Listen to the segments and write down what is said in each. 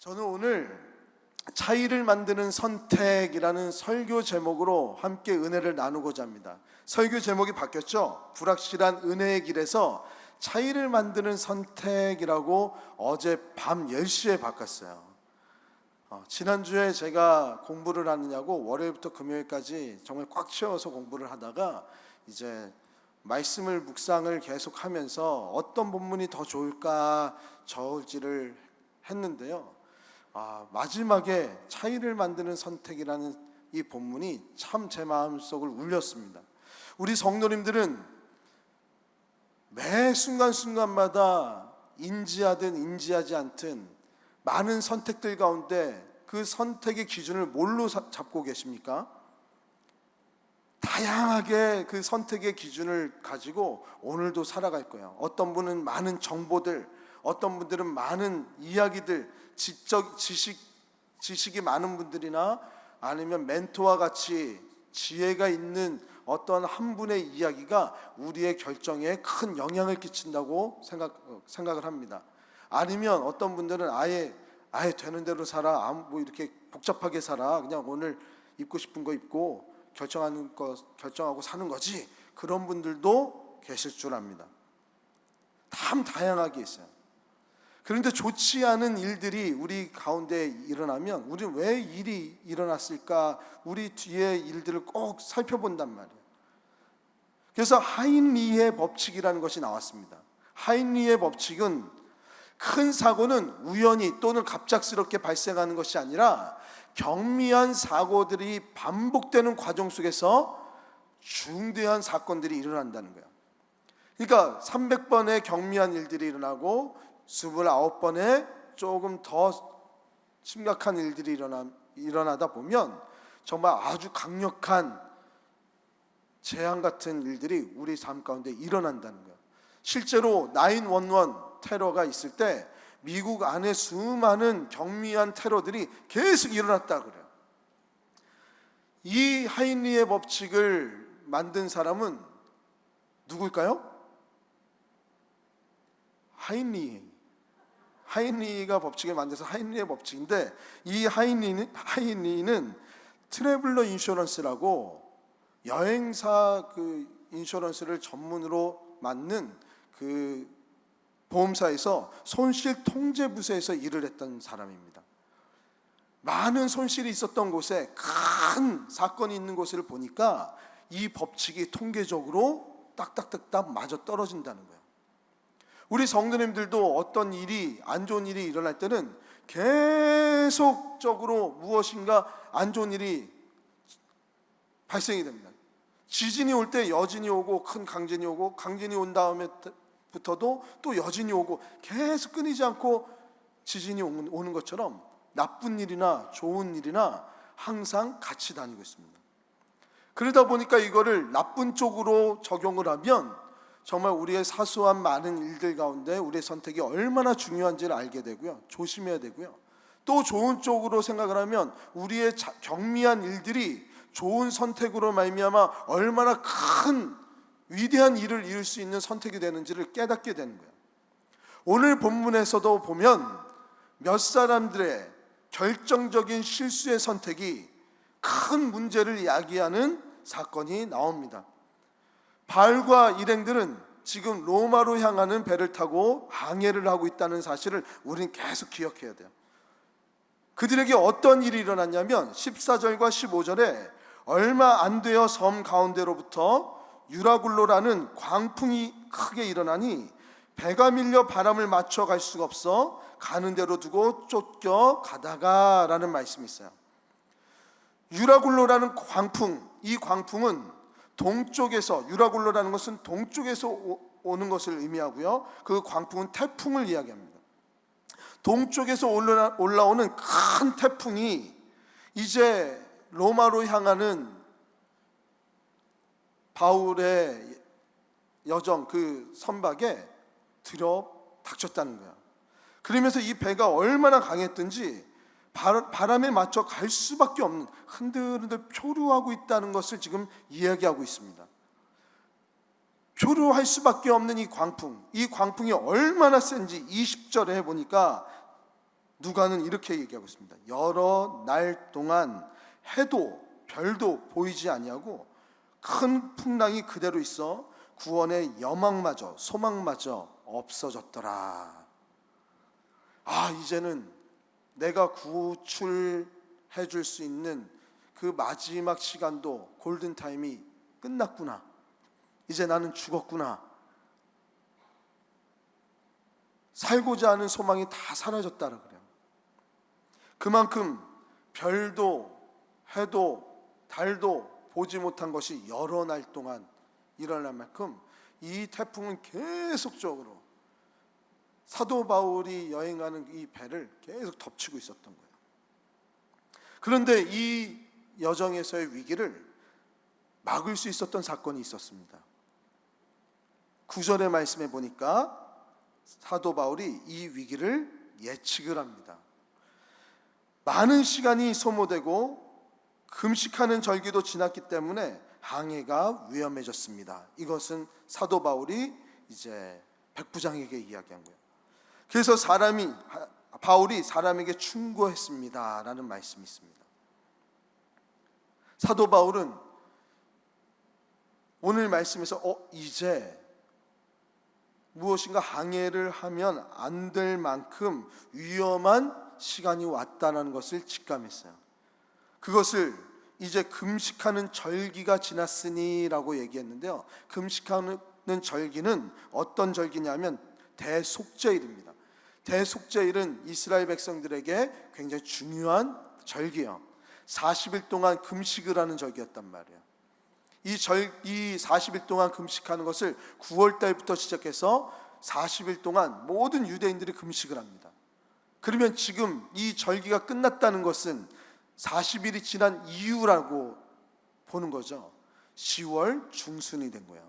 저는 오늘 차이를 만드는 선택이라는 설교 제목으로 함께 은혜를 나누고자 합니다. 설교 제목이 바뀌었죠? 불확실한 은혜의 길에서 차이를 만드는 선택이라고 어제 밤 10시에 바꿨어요. 지난주에 제가 공부를 하느냐고 월요일부터 금요일까지 정말 꽉 채워서 공부를 하다가 이제 말씀을 묵상을 계속하면서 어떤 본문이 더 좋을까 적을지를 했는데요. 마지막에 차이를 만드는 선택이라는 이 본문이 참 제 마음속을 울렸습니다. 우리 성도님들은 매 순간순간마다 인지하든 인지하지 않든 많은 선택들 가운데 그 선택의 기준을 뭘로 잡고 계십니까? 다양하게 그 선택의 기준을 가지고 오늘도 살아갈 거예요. 어떤 분은 많은 정보들, 어떤 분들은 많은 이야기들, 지식이 많은 분들이나 아니면 멘토와 같이 지혜가 있는 어떤 한 분의 이야기가 우리의 결정에 큰 영향을 끼친다고 생각을 합니다. 아니면 어떤 분들은 아예 되는 대로 살아, 뭐 이렇게 복잡하게 살아, 그냥 오늘 입고 싶은 거 입고 결정하고 사는 거지, 그런 분들도 계실 줄 압니다. 참 다양하게 있어요. 그런데 좋지 않은 일들이 우리 가운데 일어나면 우리는 왜 일이 일어났을까, 우리 뒤에 일들을 꼭 살펴본단 말이에요. 그래서 하인리의 법칙이라는 것이 나왔습니다. 하인리의 법칙은 큰 사고는 우연히 또는 갑작스럽게 발생하는 것이 아니라 경미한 사고들이 반복되는 과정 속에서 중대한 사건들이 일어난다는 거예요. 그러니까 300번의 경미한 일들이 일어나고 29번의 조금 더 심각한 일들이 일어나다 보면 정말 아주 강력한 재앙 같은 일들이 우리 삶 가운데 일어난다는 거예요. 실제로 911 테러가 있을 때 미국 안에 수많은 경미한 테러들이 계속 일어났다고 그래요. 이 하인리의 법칙을 만든 사람은 누굴까요? 하인리가 법칙을 만들어서 하인리의 법칙인데, 이 하인리는 트래블러 인슈런스라고 여행사 그 인슈런스를 전문으로 맡는 그 보험사에서 손실 통제 부서에서 일을 했던 사람입니다. 많은 손실이 있었던 곳에 큰 사건이 있는 곳을 보니까 이 법칙이 통계적으로 딱딱딱딱 맞아 떨어진다는 거예요. 우리 성도님들도 어떤 일이, 안 좋은 일이 일어날 때는 계속적으로 무엇인가 안 좋은 일이 발생이 됩니다. 지진이 올 때 여진이 오고 큰 강진이 오고, 강진이 온 다음에부터도 또 여진이 오고, 계속 끊이지 않고 지진이 오는 것처럼 나쁜 일이나 좋은 일이나 항상 같이 다니고 있습니다. 그러다 보니까 이거를 나쁜 쪽으로 적용을 하면 정말 우리의 사소한 많은 일들 가운데 우리의 선택이 얼마나 중요한지를 알게 되고요, 조심해야 되고요. 또 좋은 쪽으로 생각을 하면 우리의 경미한 일들이 좋은 선택으로 말미암아 얼마나 큰 위대한 일을 이룰 수 있는 선택이 되는지를 깨닫게 되는 거예요. 오늘 본문에서도 보면 몇 사람들의 결정적인 실수의 선택이 큰 문제를 야기하는 사건이 나옵니다. 바알과 일행들은 지금 로마로 향하는 배를 타고 항해를 하고 있다는 사실을 우리는 계속 기억해야 돼요. 그들에게 어떤 일이 일어났냐면 14절과 15절에 얼마 안 되어 섬 가운데로부터 유라굴로라는 광풍이 크게 일어나니 배가 밀려 바람을 맞춰 갈 수가 없어 가는 대로 두고 쫓겨 가다가 라는 말씀이 있어요. 유라굴로라는 광풍, 이 광풍은 동쪽에서, 유라굴로라는 것은 동쪽에서 오는 것을 의미하고요, 그 광풍은 태풍을 이야기합니다. 동쪽에서 올라오는 큰 태풍이 이제 로마로 향하는 바울의 여정, 그 선박에 들여닥쳤다는 거야. 그러면서 이 배가 얼마나 강했든지 바람에 맞춰 갈 수밖에 없는, 흔들흔들 표류하고 있다는 것을 지금 이야기하고 있습니다. 표류할 수밖에 없는 이 광풍이 얼마나 센지 20절에 보니까 누가는 이렇게 얘기하고 있습니다. 여러 날 동안 해도 별도 보이지 아니하고 큰 풍랑이 그대로 있어 구원의 여망마저 소망마저 없어졌더라. 이제는 내가 구출해 줄 수 있는 그 마지막 시간도 골든타임이 끝났구나. 이제 나는 죽었구나. 살고자 하는 소망이 다 사라졌다라 그래요. 그만큼 별도 해도 달도 보지 못한 것이 여러 날 동안 일어날 만큼 이 태풍은 계속적으로 사도 바울이 여행하는 이 배를 계속 덮치고 있었던 거예요. 그런데 이 여정에서의 위기를 막을 수 있었던 사건이 있었습니다. 9절의 말씀에 보니까 사도 바울이 이 위기를 예측을 합니다. 많은 시간이 소모되고 금식하는 절기도 지났기 때문에 항해가 위험해졌습니다. 이것은 사도 바울이 이제 백부장에게 이야기한 거예요. 그래서 바울이 사람에게 충고했습니다라는 말씀이 있습니다. 사도 바울은 오늘 말씀에서 이제 무엇인가 항해를 하면 안 될 만큼 위험한 시간이 왔다는 것을 직감했어요. 그것을 이제 금식하는 절기가 지났으니라고 얘기했는데요. 금식하는 절기는 어떤 절기냐면 대속죄일입니다. 대속죄일은 이스라엘 백성들에게 굉장히 중요한 절기예요. 40일 동안 금식을 하는 절기였단 말이에요. 이 40일 동안 금식하는 것을 9월 달부터 시작해서 40일 동안 모든 유대인들이 금식을 합니다. 그러면 지금 이 절기가 끝났다는 것은 40일이 지난 이유라고 보는 거죠. 10월 중순이 된 거예요.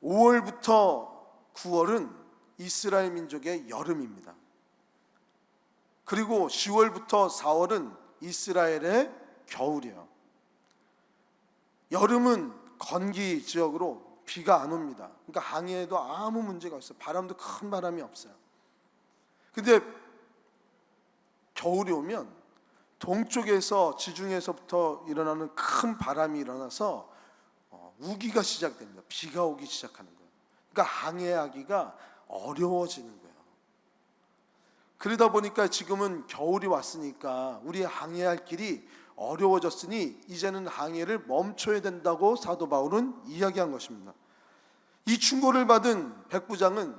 5월부터 9월은 이스라엘 민족의 여름입니다. 그리고 10월부터 4월은 이스라엘의 겨울이에요. 여름은 건기 지역으로 비가 안 옵니다. 그러니까 항해에도 아무 문제가 없어요. 바람도 큰 바람이 없어요. 근데 겨울이 오면 동쪽에서 지중해에서부터 일어나는 큰 바람이 일어나서 우기가 시작됩니다. 비가 오기 시작하는 거예요. 그러니까 항해하기가 어려워지는 거예요. 그러다 보니까 지금은 겨울이 왔으니까 우리 항해할 길이 어려워졌으니 이제는 항해를 멈춰야 된다고 사도 바울은 이야기한 것입니다. 이 충고를 받은 백부장은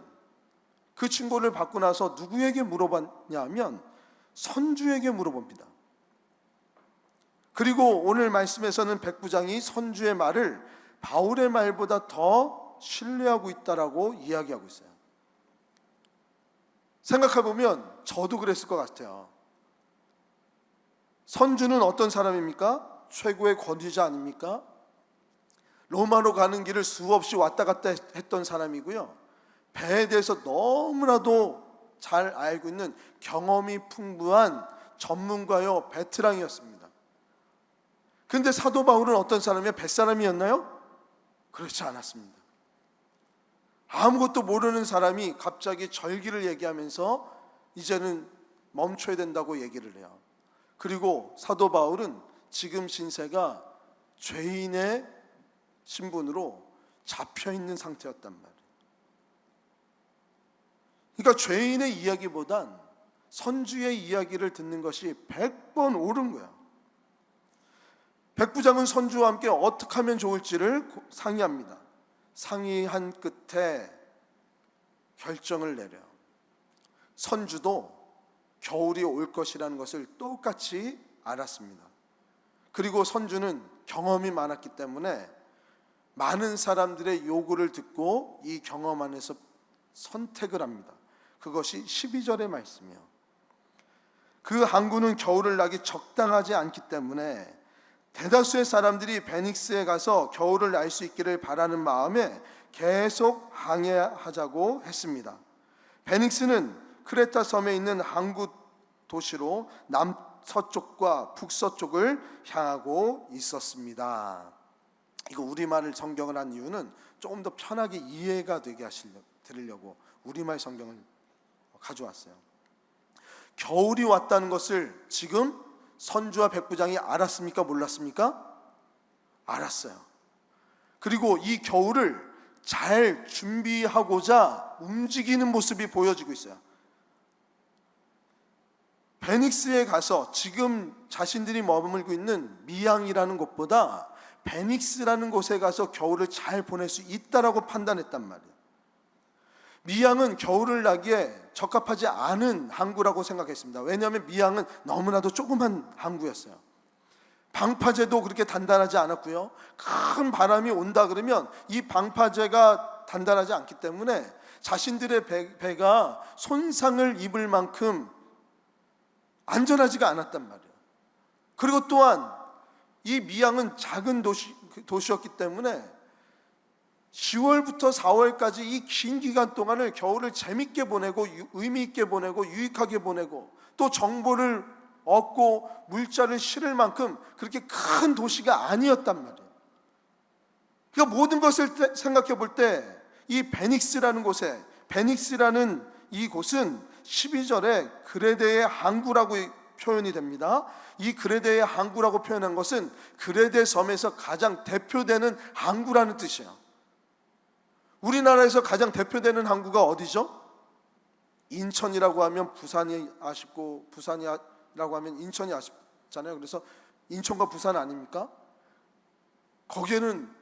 그 충고를 받고 나서 누구에게 물어봤냐면 선주에게 물어봅니다. 그리고 오늘 말씀에서는 백부장이 선주의 말을 바울의 말보다 더 신뢰하고 있다라고 이야기하고 있어요. 생각해보면 저도 그랬을 것 같아요. 선주는 어떤 사람입니까? 최고의 권위자 아닙니까? 로마로 가는 길을 수없이 왔다 갔다 했던 사람이고요. 배에 대해서 너무나도 잘 알고 있는 경험이 풍부한 전문가요, 베테랑이었습니다. 그런데 사도 바울은 어떤 사람이에요? 뱃사람이었나요? 그렇지 않았습니다. 아무것도 모르는 사람이 갑자기 절기를 얘기하면서 이제는 멈춰야 된다고 얘기를 해요. 그리고 사도 바울은 지금 신세가 죄인의 신분으로 잡혀있는 상태였단 말이에요. 그러니까 죄인의 이야기보단 선주의 이야기를 듣는 것이 100번 옳은 거야. 백부장은 선주와 함께 어떻게 하면 좋을지를 상의합니다. 상의한 끝에 결정을 내려요. 선주도 겨울이 올 것이라는 것을 똑같이 알았습니다. 그리고 선주는 경험이 많았기 때문에 많은 사람들의 요구를 듣고 이 경험 안에서 선택을 합니다. 그것이 12절의 말씀이에요. 그 항구는 겨울을 나기 적당하지 않기 때문에 대다수의 사람들이 베닉스에 가서 겨울을 날 수 있기를 바라는 마음에 계속 항해하자고 했습니다. 베닉스는 크레타 섬에 있는 항구 도시로 남서쪽과 북서쪽을 향하고 있었습니다. 이거 우리말을 성경을 한 이유는 조금 더 편하게 이해가 되게 드리려고 우리말 성경을 가져왔어요. 겨울이 왔다는 것을 지금 선주와 백부장이 알았습니까? 몰랐습니까? 알았어요. 그리고 이 겨울을 잘 준비하고자 움직이는 모습이 보여지고 있어요. 베닉스에 가서 지금 자신들이 머물고 있는 미양이라는 곳보다 베닉스라는 곳에 가서 겨울을 잘 보낼 수 있다라고 판단했단 말이에요. 미양은 겨울을 나기에 적합하지 않은 항구라고 생각했습니다. 왜냐하면 미양은 너무나도 조그만 항구였어요. 방파제도 그렇게 단단하지 않았고요. 큰 바람이 온다 그러면 이 방파제가 단단하지 않기 때문에 자신들의 배가 손상을 입을 만큼 안전하지가 않았단 말이에요. 그리고 또한 이 미양은 작은 도시였기 때문에 10월부터 4월까지 이 긴 기간 동안을 겨울을 재밌게 보내고 의미 있게 보내고 유익하게 보내고 또 정보를 얻고 물자를 실을 만큼 그렇게 큰 도시가 아니었단 말이에요. 그러니까 모든 것을 생각해 볼 때 이 베닉스라는 곳에, 베닉스라는 이 곳은 12절에 그레데의 항구라고 표현이 됩니다. 이 그레데의 항구라고 표현한 것은 그레데 섬에서 가장 대표되는 항구라는 뜻이에요. 우리나라에서 가장 대표되는 항구가 어디죠? 인천이라고 하면 부산이 아쉽고 부산이라고 하면 인천이 아쉽잖아요. 그래서 인천과 부산 아닙니까? 거기에는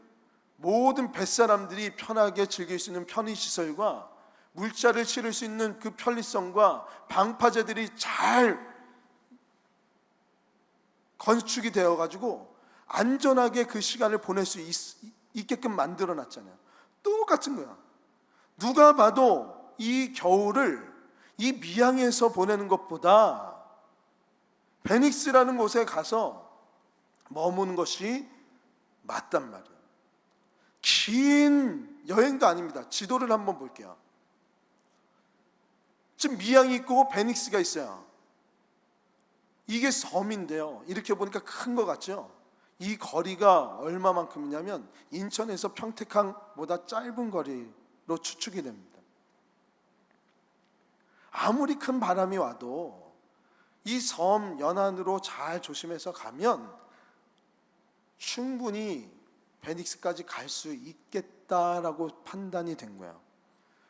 모든 뱃사람들이 편하게 즐길 수 있는 편의시설과 물자를 실을 수 있는 그 편리성과 방파제들이 잘 건축이 되어가지고 안전하게 그 시간을 보낼 수 있게끔 만들어놨잖아요. 똑같은 거야. 누가 봐도 이 겨울을 이 미양에서 보내는 것보다 베닉스라는 곳에 가서 머무는 것이 맞단 말이에요. 긴 여행도 아닙니다. 지도를 한번 볼게요. 지금 미양이 있고 베닉스가 있어요. 이게 섬인데요. 이렇게 보니까 큰 것 같죠? 이 거리가 얼마만큼이냐면 인천에서 평택항보다 짧은 거리로 추측이 됩니다. 아무리 큰 바람이 와도 이 섬 연안으로 잘 조심해서 가면 충분히 베닉스까지 갈 수 있겠다라고 판단이 된 거예요.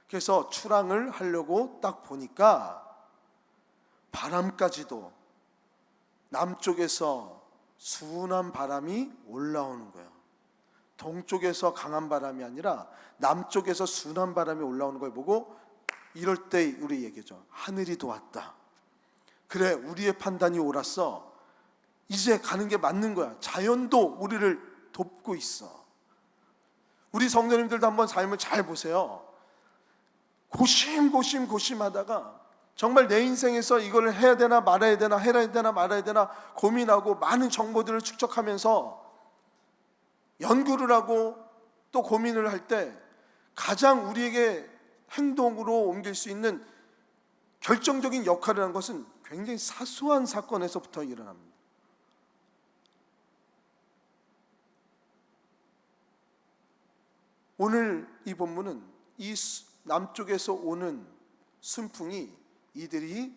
그래서 출항을 하려고 딱 보니까 바람까지도 남쪽에서 순한 바람이 올라오는 거예요. 동쪽에서 강한 바람이 아니라 남쪽에서 순한 바람이 올라오는 걸 보고 이럴 때 우리 얘기죠. 하늘이 도왔다. 그래, 우리의 판단이 옳았어. 이제 가는 게 맞는 거야. 자연도 우리를 돕고 있어. 우리 성도님들도 한번 삶을 잘 보세요. 고심하다가 정말 내 인생에서 이걸 해야 되나 말아야 되나 해야 되나 말아야 되나 고민하고 많은 정보들을 축적하면서 연구를 하고 또 고민을 할 때 가장 우리에게 행동으로 옮길 수 있는 결정적인 역할을 하는 것은 굉장히 사소한 사건에서부터 일어납니다. 오늘 이 본문은 이 남쪽에서 오는 순풍이 이들이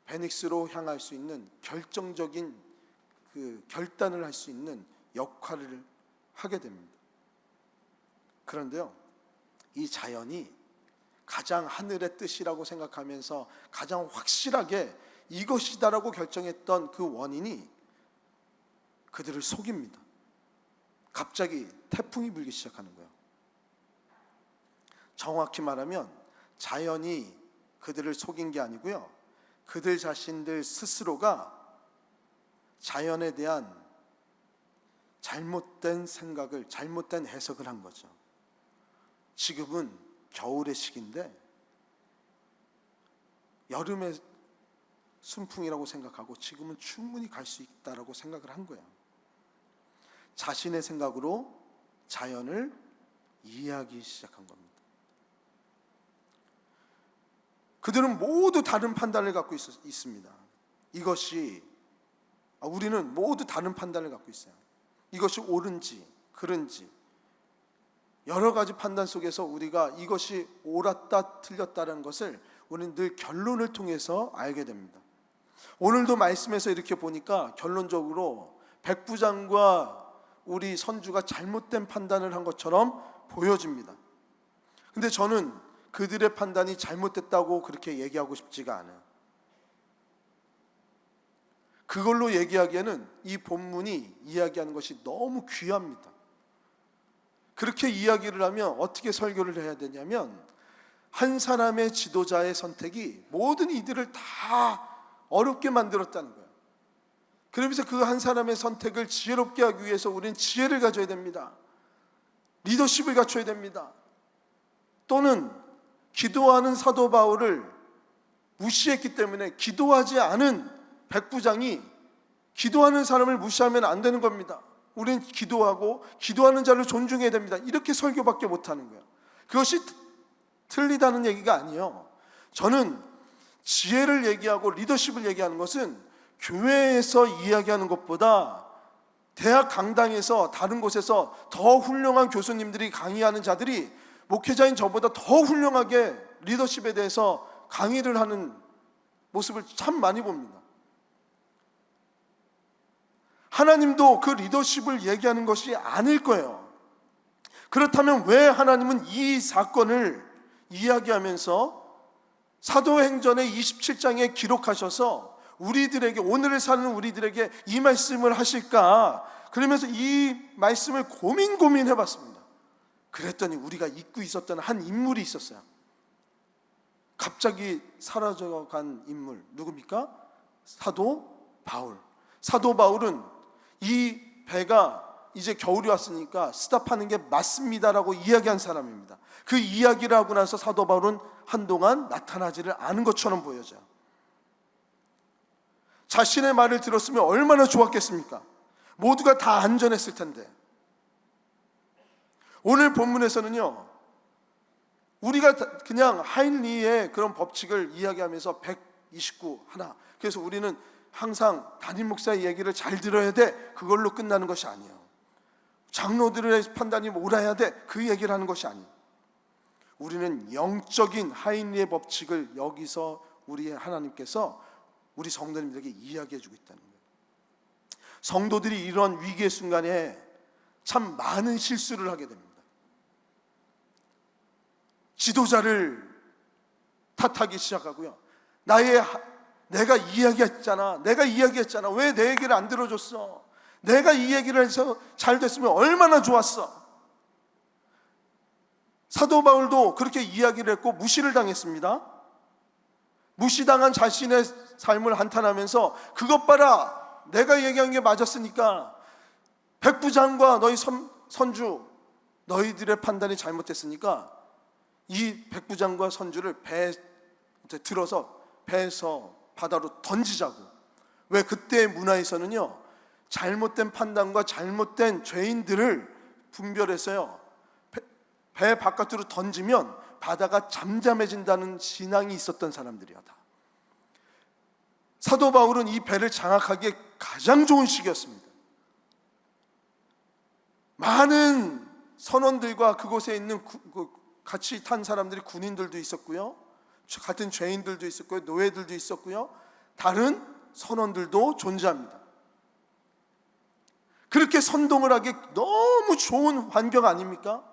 베닉스로 향할 수 있는 결정적인 그 결단을 할 수 있는 역할을 하게 됩니다. 그런데요, 이 자연이 가장 하늘의 뜻이라고 생각하면서 가장 확실하게 이것이다라고 결정했던 그 원인이 그들을 속입니다. 갑자기 태풍이 불기 시작하는 거예요. 정확히 말하면 자연이 그들을 속인 게 아니고요, 그들 자신들 스스로가 자연에 대한 잘못된 생각을, 잘못된 해석을 한 거죠. 지금은 겨울의 시기인데 여름의 순풍이라고 생각하고 지금은 충분히 갈 수 있다라고 생각을 한 거예요. 자신의 생각으로 자연을 이해하기 시작한 겁니다. 그들은 모두 다른 판단을 갖고 있습니다. 우리는 모두 다른 판단을 갖고 있어요. 이것이 옳은지 그른지 여러 가지 판단 속에서 우리가 이것이 옳았다 틀렸다는 것을 우리는 늘 결론을 통해서 알게 됩니다. 오늘도 말씀에서 이렇게 보니까 결론적으로 백부장과 우리 선주가 잘못된 판단을 한 것처럼 보여집니다. 근데 저는 그들의 판단이 잘못됐다고 그렇게 얘기하고 싶지가 않아요. 그걸로 얘기하기에는 이 본문이 이야기하는 것이 너무 귀합니다. 그렇게 이야기를 하면 어떻게 설교를 해야 되냐면, 한 사람의 지도자의 선택이 모든 이들을 다 어렵게 만들었다는 거예요. 그러면서 그 한 사람의 선택을 지혜롭게 하기 위해서 우리는 지혜를 가져야 됩니다. 리더십을 갖춰야 됩니다. 또는 기도하는 사도 바울을 무시했기 때문에 기도하지 않은 백부장이 기도하는 사람을 무시하면 안 되는 겁니다. 우리는 기도하고 기도하는 자를 존중해야 됩니다. 이렇게 설교밖에 못하는 거예요. 그것이 틀리다는 얘기가 아니에요. 저는 지혜를 얘기하고 리더십을 얘기하는 것은 교회에서 이야기하는 것보다 대학 강당에서 다른 곳에서 더 훌륭한 교수님들이 강의하는 자들이 목회자인 저보다 더 훌륭하게 리더십에 대해서 강의를 하는 모습을 참 많이 봅니다. 하나님도 그 리더십을 얘기하는 것이 아닐 거예요. 그렇다면 왜 하나님은 이 사건을 이야기하면서 사도행전의 27장에 기록하셔서 우리들에게, 오늘을 사는 우리들에게 이 말씀을 하실까? 그러면서 이 말씀을 고민해 봤습니다. 그랬더니 우리가 잊고 있었던 한 인물이 있었어요. 갑자기 사라져간 인물, 누굽니까? 사도 바울. 사도 바울은 이 배가 이제 겨울이 왔으니까 스탑하는 게 맞습니다라고 이야기한 사람입니다. 그 이야기를 하고 나서 사도 바울은 한동안 나타나지를 않은 것처럼 보여져요. 자신의 말을 들었으면 얼마나 좋았겠습니까? 모두가 다 안전했을 텐데. 오늘 본문에서는요, 우리가 그냥 하인리의 그런 법칙을 이야기하면서 129 하나, 그래서 우리는 항상 담임 목사의 얘기를 잘 들어야 돼, 그걸로 끝나는 것이 아니에요. 장로들의 판단이 옳아야 돼, 그 얘기를 하는 것이 아니에요. 우리는 영적인 하인리의 법칙을 여기서 우리 하나님께서 우리 성도님들에게 이야기해 주고 있다는 거예요. 성도들이 이런 위기의 순간에 참 많은 실수를 하게 됩니다. 지도자를 탓하기 시작하고요. 내가 이야기했잖아. 왜 내 얘기를 안 들어줬어? 내가 이 얘기를 해서 잘 됐으면 얼마나 좋았어. 사도 바울도 그렇게 이야기를 했고 무시를 당했습니다. 무시당한 자신의 삶을 한탄하면서, 그것 봐라, 내가 얘기한 게 맞았으니까 백부장과 너희 선주, 너희들의 판단이 잘못됐으니까 이 백부장과 선주를 배에 들어서 배에서 바다로 던지자고. 왜? 그때의 문화에서는요, 잘못된 판단과 잘못된 죄인들을 분별해서요, 배 바깥으로 던지면 바다가 잠잠해진다는 신앙이 있었던 사람들이야 다. 사도 바울은 이 배를 장악하기에 가장 좋은 시기였습니다. 많은 선원들과 그곳에 있는 같이 탄 사람들이, 군인들도 있었고요, 같은 죄인들도 있었고요, 노예들도 있었고요, 다른 선원들도 존재합니다. 그렇게 선동을 하기 너무 좋은 환경 아닙니까?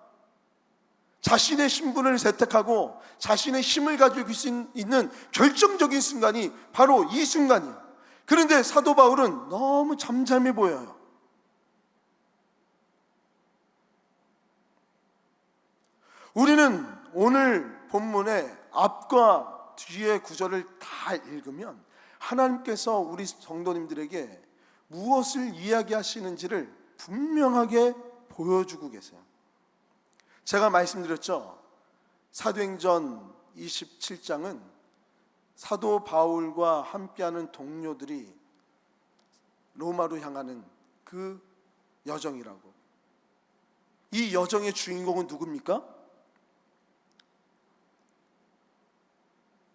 자신의 신분을 세탁하고 자신의 힘을 가지고 있는 결정적인 순간이 바로 이 순간이에요. 그런데 사도 바울은 너무 잠잠해 보여요. 우리는 오늘 본문의 앞과 뒤의 구절을 다 읽으면 하나님께서 우리 성도님들에게 무엇을 이야기하시는지를 분명하게 보여주고 계세요. 제가 말씀드렸죠, 사도행전 27장은 사도 바울과 함께하는 동료들이 로마로 향하는 그 여정이라고. 이 여정의 주인공은 누굽니까?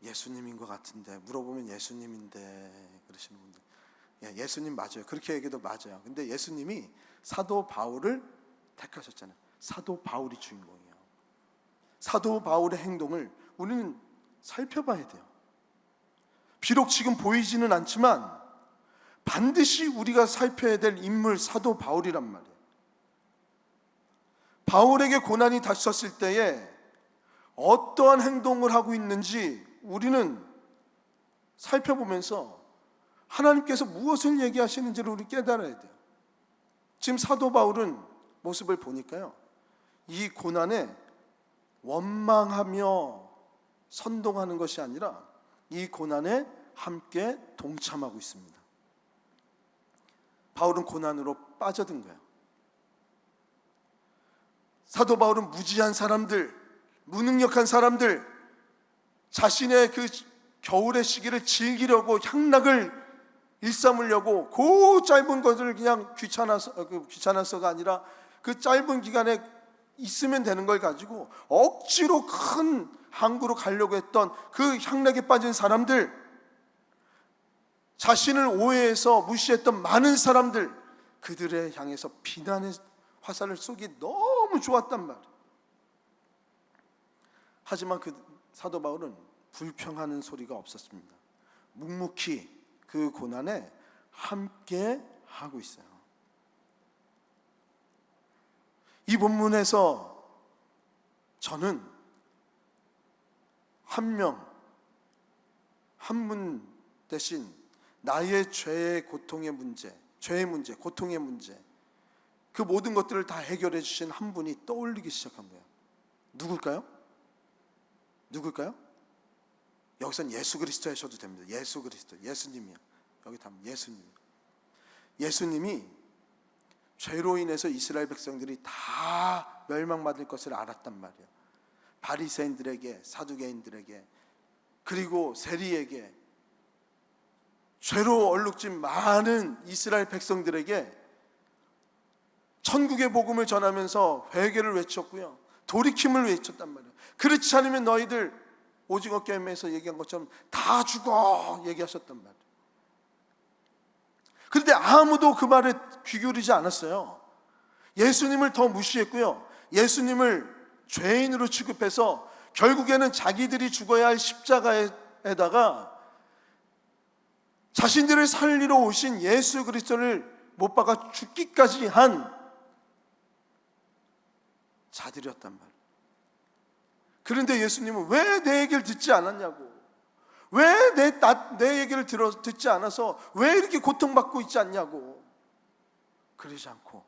예수님인 것 같은데, 물어보면 예수님인데 그러시는 분들, 예수님 맞아요. 그렇게 얘기도 맞아요. 근데 예수님이 사도 바울을 택하셨잖아요. 사도 바울이 주인공이에요. 사도 바울의 행동을 우리는 살펴봐야 돼요. 비록 지금 보이지는 않지만 반드시 우리가 살펴야 될 인물 사도 바울이란 말이에요. 바울에게 고난이 닥쳤을 때에 어떠한 행동을 하고 있는지 우리는 살펴보면서 하나님께서 무엇을 얘기하시는지를 우리 깨달아야 돼요. 지금 사도 바울은 모습을 보니까요, 이 고난에 원망하며 선동하는 것이 아니라 이 고난에 함께 동참하고 있습니다. 바울은 고난으로 빠져든 거예요. 사도 바울은 무지한 사람들, 무능력한 사람들, 자신의 그 겨울의 시기를 즐기려고 향락을 일삼으려고 그 짧은 것을 그냥 귀찮아서가 아니라 그 짧은 기간에 있으면 되는 걸 가지고 억지로 큰 항구로 가려고 했던 그 향락에 빠진 사람들, 자신을 오해해서 무시했던 많은 사람들, 그들에 향해서 비난의 화살을 쏘기 너무 좋았단 말이에요. 하지만 그 사도 바울은 불평하는 소리가 없었습니다. 묵묵히 그 고난에 함께 하고 있어요. 이 본문에서 저는 한 분 대신 나의 죄의 고통의 문제, 고통의 문제, 그 모든 것들을 다 해결해 주신 한 분이 떠올리기 시작한 거예요. 누굴까요? 여기선 예수 그리스도 하셔도 됩니다. 예수 그리스도, 예수님이요. 여기 다 예수님이 죄로 인해서 이스라엘 백성들이 다 멸망받을 것을 알았단 말이에요. 바리새인들에게, 사두개인들에게, 그리고 세리에게, 죄로 얼룩진 많은 이스라엘 백성들에게 천국의 복음을 전하면서 회개를 외쳤고요, 돌이킴을 외쳤단 말이에요. 그렇지 않으면 너희들 오징어 게임에서 얘기한 것처럼 다 죽어 얘기하셨단 말이에요. 그런데 아무도 그 말에 귀 기울이지 않았어요. 예수님을 더 무시했고요, 예수님을 죄인으로 취급해서 결국에는 자기들이 죽어야 할 십자가에다가 자신들을 살리러 오신 예수 그리스도를 못 박아 죽기까지 한 자들이었단 말이에요. 그런데 예수님은 왜 내 얘기를 듣지 않았냐고, 왜 내 얘기를 듣지 않아서 왜 이렇게 고통받고 있지 않냐고. 그러지 않고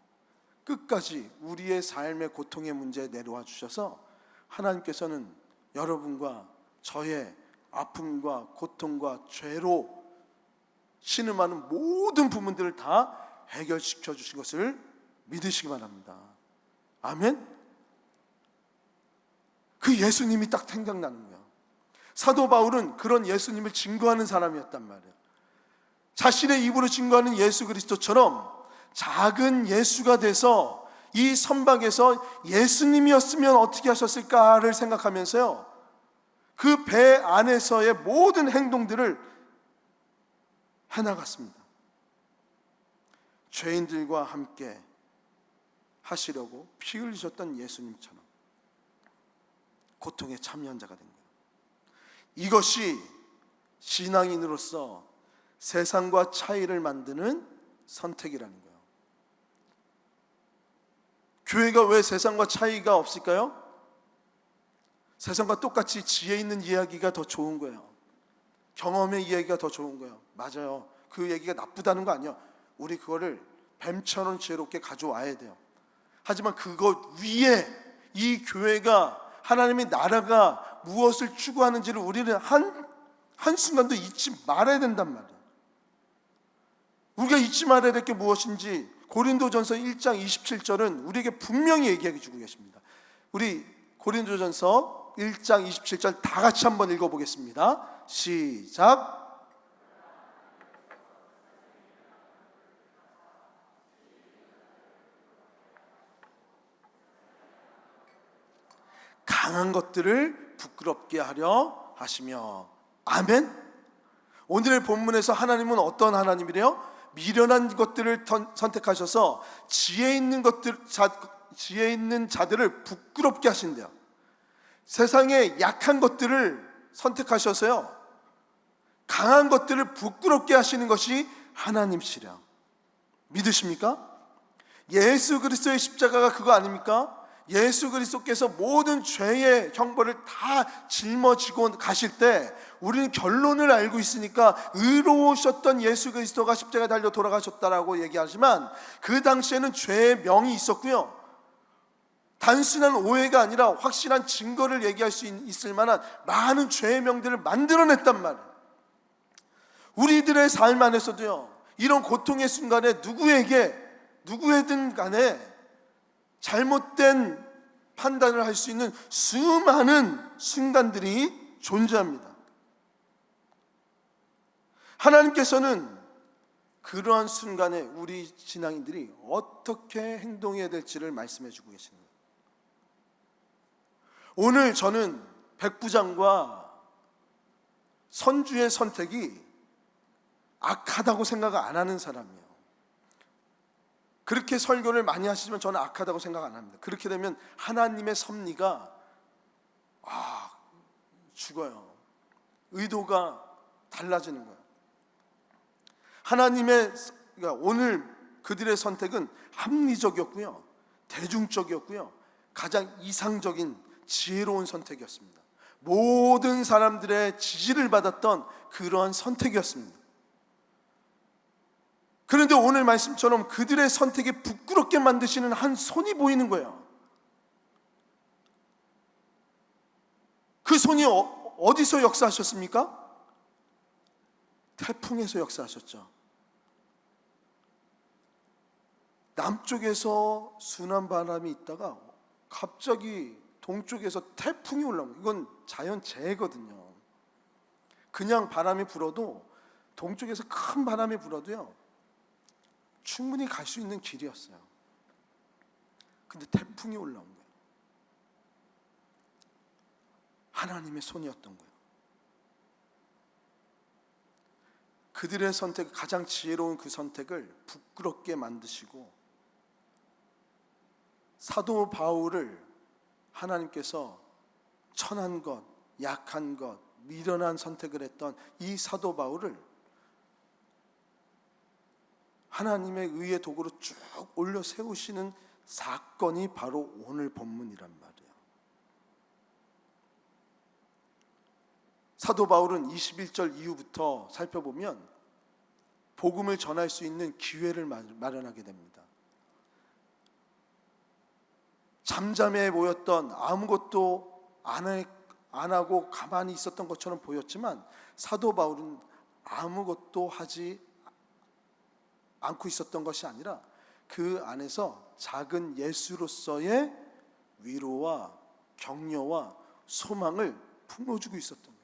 끝까지 우리의 삶의 고통의 문제에 내려와 주셔서 하나님께서는 여러분과 저의 아픔과 고통과 죄로 신음하는 모든 부분들을 다 해결시켜 주신 것을 믿으시기 바랍니다. 아멘. 그 예수님이 딱 생각나는 거예요. 사도 바울은 그런 예수님을 증거하는 사람이었단 말이에요. 자신의 입으로 증거하는 예수 그리스도처럼 작은 예수가 돼서 이 선박에서 예수님이었으면 어떻게 하셨을까를 생각하면서요, 그 배 안에서의 모든 행동들을 해나갔습니다. 죄인들과 함께 하시려고 피 흘리셨던 예수님처럼 고통에 참여한 자가 된 거예요. 이것이 신앙인으로서 세상과 차이를 만드는 선택이라는 거예요. 교회가 왜 세상과 차이가 없을까요? 세상과 똑같이 지혜 있는 이야기가 더 좋은 거예요. 경험의 이야기가 더 좋은 거예요. 맞아요. 그 얘기가 나쁘다는 거 아니에요. 우리 그거를 뱀처럼 지혜롭게 가져와야 돼요. 하지만 그것 위에 이 교회가, 하나님의 나라가 무엇을 추구하는지를 우리는 한순간도 잊지 말아야 된단 말이에요. 우리가 잊지 말아야 될 게 무엇인지 고린도전서 1장 27절은 우리에게 분명히 얘기해 주고 계십니다. 우리 고린도전서 1장 27절 다 같이 한번 읽어보겠습니다. 시작. 강한 것들을 부끄럽게 하려 하시며. 아멘. 오늘의 본문에서 하나님은 어떤 하나님이래요? 미련한 것들을 선택하셔서 지혜 있는 자들을 부끄럽게 하신대요. 세상의 약한 것들을 선택하셔서요, 강한 것들을 부끄럽게 하시는 것이 하나님이시라. 믿으십니까? 예수 그리스도의 십자가가 그거 아닙니까? 예수 그리스도께서 모든 죄의 형벌을 다 짊어지고 가실 때 우리는 결론을 알고 있으니까 의로우셨던 예수 그리스도가 십자가에 달려 돌아가셨다라고 얘기하지만, 그 당시에는 죄의 명이 있었고요, 단순한 오해가 아니라 확실한 증거를 얘기할 수 있을 만한 많은 죄의 명들을 만들어냈단 말이에요. 우리들의 삶 안에서도요, 이런 고통의 순간에 누구에든 간에 잘못된 판단을 할 수 있는 수많은 순간들이 존재합니다. 하나님께서는 그러한 순간에 우리 신앙인들이 어떻게 행동해야 될지를 말씀해 주고 계십니다. 오늘 저는 백부장과 선주의 선택이 악하다고 생각 안 하는 사람이에요. 그렇게 설교를 많이 하시지만 저는 악하다고 생각 안 합니다. 그렇게 되면 하나님의 섭리가 죽어요. 의도가 달라지는 거예요. 그러니까 오늘 그들의 선택은 합리적이었고요, 대중적이었고요, 가장 이상적인 지혜로운 선택이었습니다. 모든 사람들의 지지를 받았던 그러한 선택이었습니다. 그런데 오늘 말씀처럼 그들의 선택이 부끄럽게 만드시는 한 손이 보이는 거예요. 그 손이 어디서 역사하셨습니까? 태풍에서 역사하셨죠. 남쪽에서 순한 바람이 있다가 갑자기 동쪽에서 태풍이 올라오는 거예요. 이건 자연재해거든요. 그냥 바람이 불어도, 동쪽에서 큰 바람이 불어도요, 충분히 갈 수 있는 길이었어요. 근데 태풍이 올라온 거예요. 하나님의 손이었던 거예요. 그들의 선택, 가장 지혜로운 그 선택을 부끄럽게 만드시고, 사도 바울을 하나님께서 천한 것, 약한 것, 미련한 선택을 했던 이 사도 바울을 하나님의 의의 도구로 쭉 올려 세우시는 사건이 바로 오늘 본문이란 말이에요. 사도 바울은 21절 이후부터 살펴보면 복음을 전할 수 있는 기회를 마련하게 됩니다. 잠잠해 보였던, 아무것도 안 하고 가만히 있었던 것처럼 보였지만, 사도 바울은 아무것도 하지 않고 있었던 것이 아니라 그 안에서 작은 예수로서의 위로와 격려와 소망을 품어주고 있었던 거예요.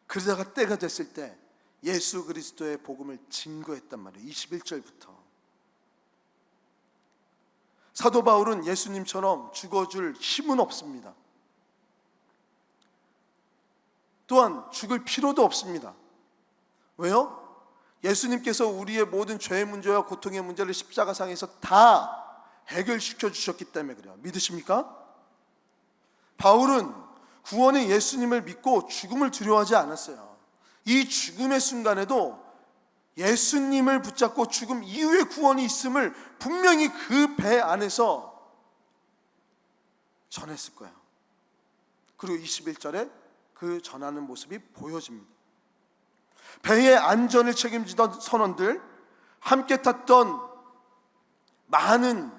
그러다가 때가 됐을 때 예수 그리스도의 복음을 증거했단 말이에요. 21절부터. 사도 바울은 예수님처럼 죽어줄 힘은 없습니다. 또한 죽을 필요도 없습니다. 왜요? 예수님께서 우리의 모든 죄의 문제와 고통의 문제를 십자가상에서 다 해결시켜 주셨기 때문에 그래요. 믿으십니까? 바울은 구원의 예수님을 믿고 죽음을 두려워하지 않았어요. 이 죽음의 순간에도 예수님을 붙잡고 죽음 이후의 구원이 있음을 분명히 그 배 안에서 전했을 거예요. 그리고 21절에 그 전하는 모습이 보여집니다. 배의 안전을 책임지던 선원들, 함께 탔던 많은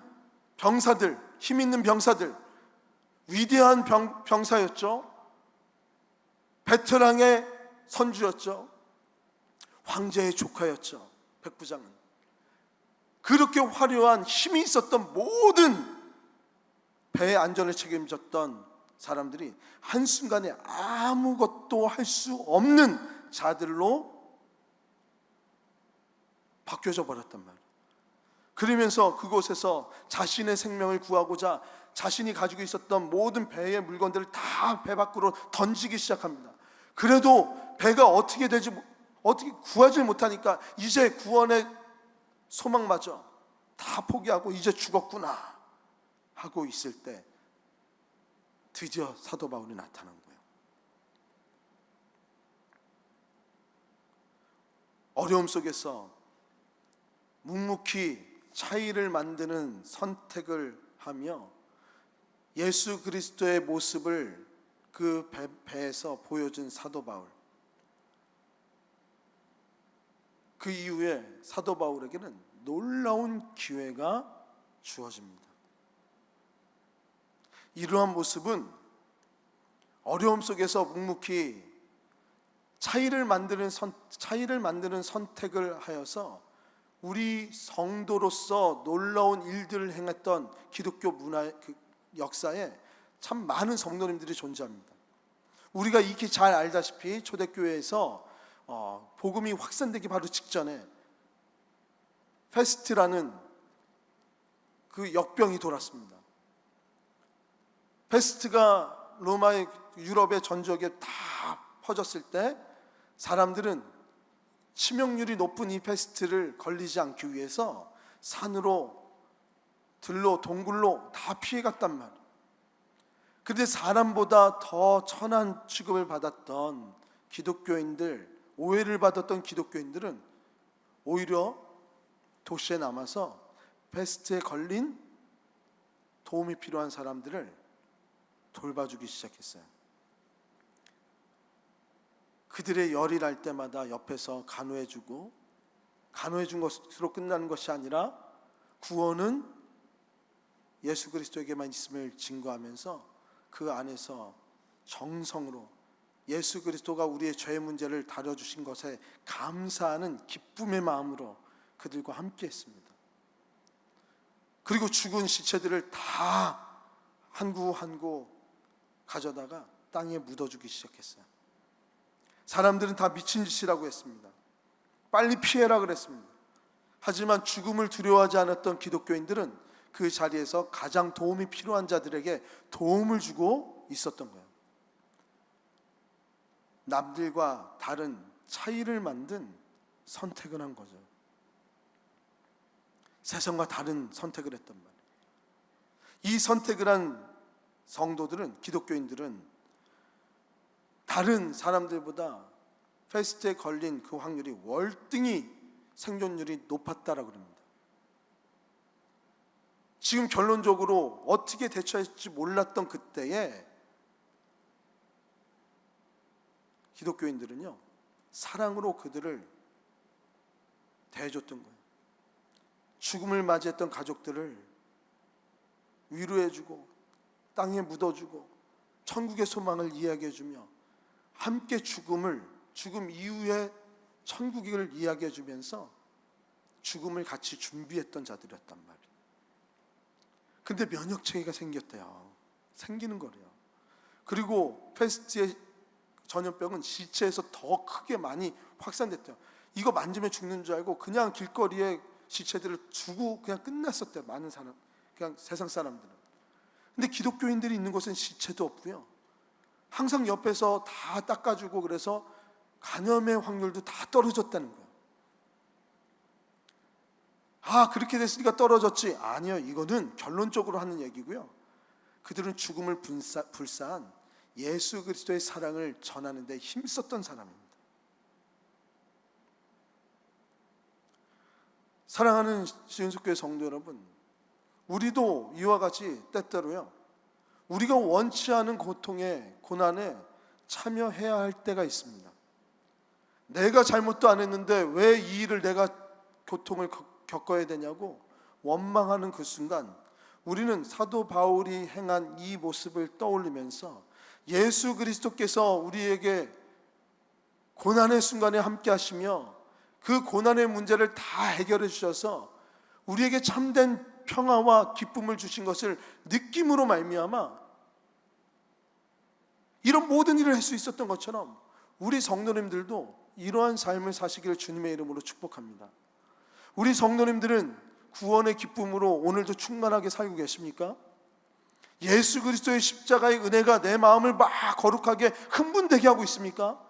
병사들, 힘 있는 병사들, 위대한 병사였죠. 베테랑의 선주였죠. 황제의 조카였죠. 백부장은. 그렇게 화려한 힘이 있었던 모든 배의 안전을 책임졌던 사람들이 한순간에 아무것도 할 수 없는 자들로 바뀌어져 버렸단 말이에요. 그러면서 그곳에서 자신의 생명을 구하고자 자신이 가지고 있었던 모든 배의 물건들을 다 배 밖으로 던지기 시작합니다. 그래도 배가 어떻게 구하지 못하니까 이제 구원의 소망마저 다 포기하고 이제 죽었구나 하고 있을 때 드디어 사도 바울이 나타난 거예요. 어려움 속에서 묵묵히 차이를 만드는 선택을 하며 예수 그리스도의 모습을 그 배에서 보여준 사도 바울. 그 이후에 사도 바울에게는 놀라운 기회가 주어집니다. 이러한 모습은 어려움 속에서 묵묵히 차이를 만드는 선택을 하여서 우리 성도로서 놀라운 일들을 행했던 기독교 문화의 역사에 참 많은 성도님들이 존재합니다. 우리가 익히 잘 알다시피 초대교회에서 복음이 확산되기 바로 직전에 페스트라는 그 역병이 돌았습니다. 페스트가 로마의 유럽의 전 지역에 다 퍼졌을 때 사람들은 치명률이 높은 이 페스트를 걸리지 않기 위해서 산으로 들로 동굴로 다 피해갔단 말이에요. 그런데 사람보다 더 천한 취급을 받았던 기독교인들, 오해를 받았던 기독교인들은 오히려 도시에 남아서 페스트에 걸린 도움이 필요한 사람들을 돌봐주기 시작했어요. 그들의 열이 날 때마다 옆에서 간호해주고, 간호해준 것으로 끝나는 것이 아니라 구원은 예수 그리스도에게만 있음을 증거하면서 그 안에서 정성으로 예수 그리스도가 우리의 죄의 문제를 다뤄주신 것에 감사하는 기쁨의 마음으로 그들과 함께 했습니다. 그리고 죽은 시체들을 다 한 구 한 구 가져다가 땅에 묻어주기 시작했어요. 사람들은 다 미친 짓이라고 했습니다. 빨리 피해라 그랬습니다. 하지만 죽음을 두려워하지 않았던 기독교인들은 그 자리에서 가장 도움이 필요한 자들에게 도움을 주고 있었던 거예요. 남들과 다른 차이를 만든 선택을 한 거죠. 세상과 다른 선택을 했단 말이에요. 이 선택을 한 성도들은, 기독교인들은 다른 사람들보다 페스트에 걸린 그 확률이 월등히 생존율이 높았다라고 합니다. 지금 결론적으로 어떻게 대처할지 몰랐던 그때에 기독교인들은요, 사랑으로 그들을 대해줬던 거예요. 죽음을 맞이했던 가족들을 위로해주고 땅에 묻어주고 천국의 소망을 이야기해주며 함께 죽음 이후의 천국을 이야기해주면서 죽음을 같이 준비했던 자들이었단 말이에요. 근데 면역체계가 생기는 거래요. 그리고 페스트의 전염병은 시체에서 더 크게 많이 확산됐대요. 이거 만지면 죽는 줄 알고 그냥 길거리에 시체들을 주고 그냥 끝났었대요. 많은 사람, 그냥 세상 사람들은. 근데 기독교인들이 있는 곳은 시체도 없고요, 항상 옆에서 다 닦아주고, 그래서 감염의 확률도 다 떨어졌다는 거예요. 그렇게 됐으니까 떨어졌지. 아니요, 이거는 결론적으로 하는 얘기고요. 그들은 죽음을 불사한 예수 그리스도의 사랑을 전하는 데 힘썼던 사람입니다. 사랑하는 시은숙교회 성도 여러분, 우리도 이와 같이 때때로요, 우리가 원치 않은 고통에, 고난에 참여해야 할 때가 있습니다. 내가 잘못도 안 했는데 왜 이 일을 내가 고통을 겪어야 되냐고 원망하는 그 순간, 우리는 사도 바울이 행한 이 모습을 떠올리면서 예수 그리스도께서 우리에게 고난의 순간에 함께 하시며 그 고난의 문제를 다 해결해 주셔서 우리에게 참된 평화와 기쁨을 주신 것을 느낌으로 말미암아 이런 모든 일을 할 수 있었던 것처럼 우리 성도님들도 이러한 삶을 사시기를 주님의 이름으로 축복합니다. 우리 성도님들은 구원의 기쁨으로 오늘도 충만하게 살고 계십니까? 예수 그리스도의 십자가의 은혜가 내 마음을 막 거룩하게 흥분되게 하고 있습니까?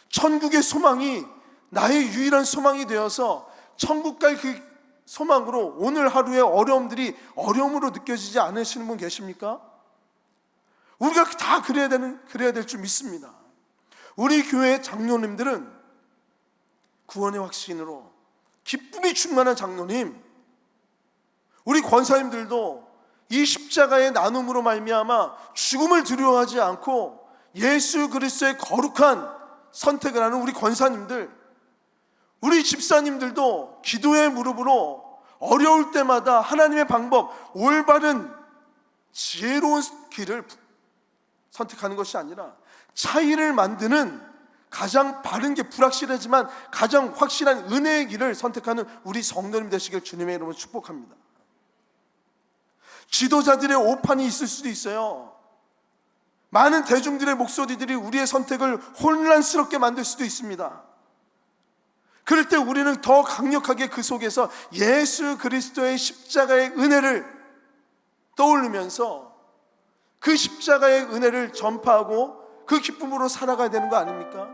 천국의 소망이 나의 유일한 소망이 되어서 천국 갈 그 소망으로 오늘 하루의 어려움으로 느껴지지 않으시는 분 계십니까? 우리가 다 그래야 될 줄 믿습니다. 우리 교회 장로님들은 구원의 확신으로 기쁨이 충만한 장로님, 우리 권사님들도 이 십자가의 나눔으로 말미암아 죽음을 두려워하지 않고 예수 그리스도의 거룩한 선택을 하는 우리 권사님들, 우리 집사님들도 기도의 무릎으로 어려울 때마다 하나님의 방법, 올바른 지혜로운 길을 선택하는 것이 아니라 차이를 만드는 가장 바른 게 불확실하지만 가장 확실한 은혜의 길을 선택하는 우리 성도님 되시길 주님의 이름으로 축복합니다. 지도자들의 오판이 있을 수도 있어요. 많은 대중들의 목소리들이 우리의 선택을 혼란스럽게 만들 수도 있습니다. 그럴 때 우리는 더 강력하게 그 속에서 예수 그리스도의 십자가의 은혜를 떠올리면서 그 십자가의 은혜를 전파하고 그 기쁨으로 살아가야 되는 거 아닙니까?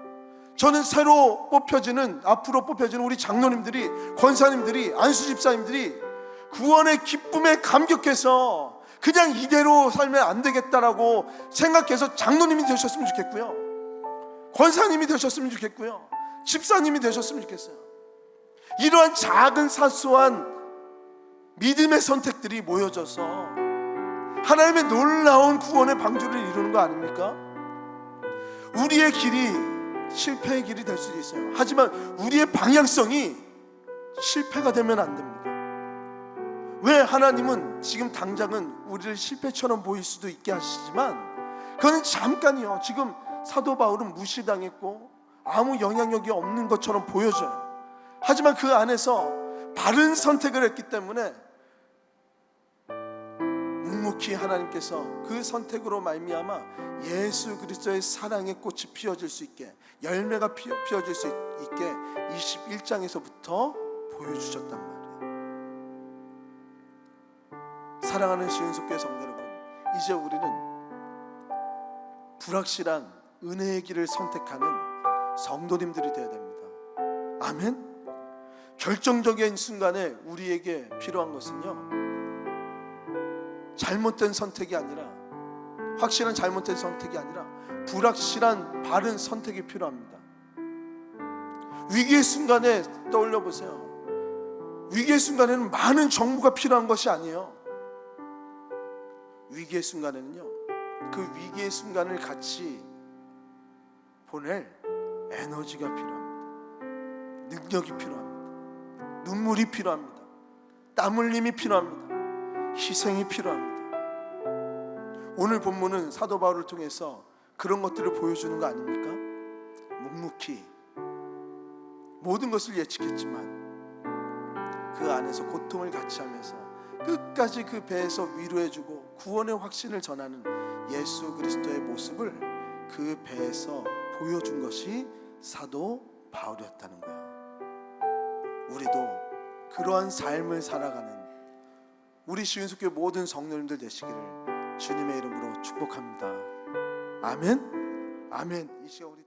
저는 새로 뽑혀지는, 앞으로 뽑혀지는 우리 장로님들이, 권사님들이, 안수집사님들이 구원의 기쁨에 감격해서 그냥 이대로 살면 안 되겠다라고 생각해서 장로님이 되셨으면 좋겠고요, 권사님이 되셨으면 좋겠고요, 집사님이 되셨으면 좋겠어요. 이러한 작은 사소한 믿음의 선택들이 모여져서 하나님의 놀라운 구원의 방주를 이루는 거 아닙니까? 우리의 길이 실패의 길이 될 수도 있어요. 하지만 우리의 방향성이 실패가 되면 안 됩니다. 왜? 하나님은 지금 당장은 우리를 실패처럼 보일 수도 있게 하시지만 그건 잠깐이요. 지금 사도 바울은 무시당했고 아무 영향력이 없는 것처럼 보여져요. 하지만 그 안에서 바른 선택을 했기 때문에 묵묵히 하나님께서 그 선택으로 말미암아 예수 그리스도의 사랑의 꽃이 피어질 수 있게, 열매가 피어질 수 있게 21장에서부터 보여주셨단 말이에요. 사랑하는 시은숙교회 성도 여러분, 이제 우리는 불확실한 은혜의 길을 선택하는 성도님들이 되어야 됩니다. 아멘. 결정적인 순간에 우리에게 필요한 것은요, 잘못된 선택이 아니라, 확실한 잘못된 선택이 아니라 불확실한 바른 선택이 필요합니다. 위기의 순간에 떠올려 보세요. 위기의 순간에는 많은 정보가 필요한 것이 아니에요. 위기의 순간에는요, 그 위기의 순간을 같이 보낼 에너지가 필요합니다. 능력이 필요합니다. 눈물이 필요합니다. 땀 흘림이 필요합니다. 희생이 필요합니다. 오늘 본문은 사도 바울을 통해서 그런 것들을 보여주는 거 아닙니까? 묵묵히 모든 것을 예측했지만 그 안에서 고통을 같이 하면서 끝까지 그 배에서 위로해주고 구원의 확신을 전하는 예수 그리스도의 모습을 그 배에서 보여준 것이 사도 바울이었다는 거예요. 우리도 그러한 삶을 살아가는 우리 시윤숙교회 모든 성도님들 되시기를 주님의 이름으로 축복합니다. 아멘. 아멘. 이 시간 우리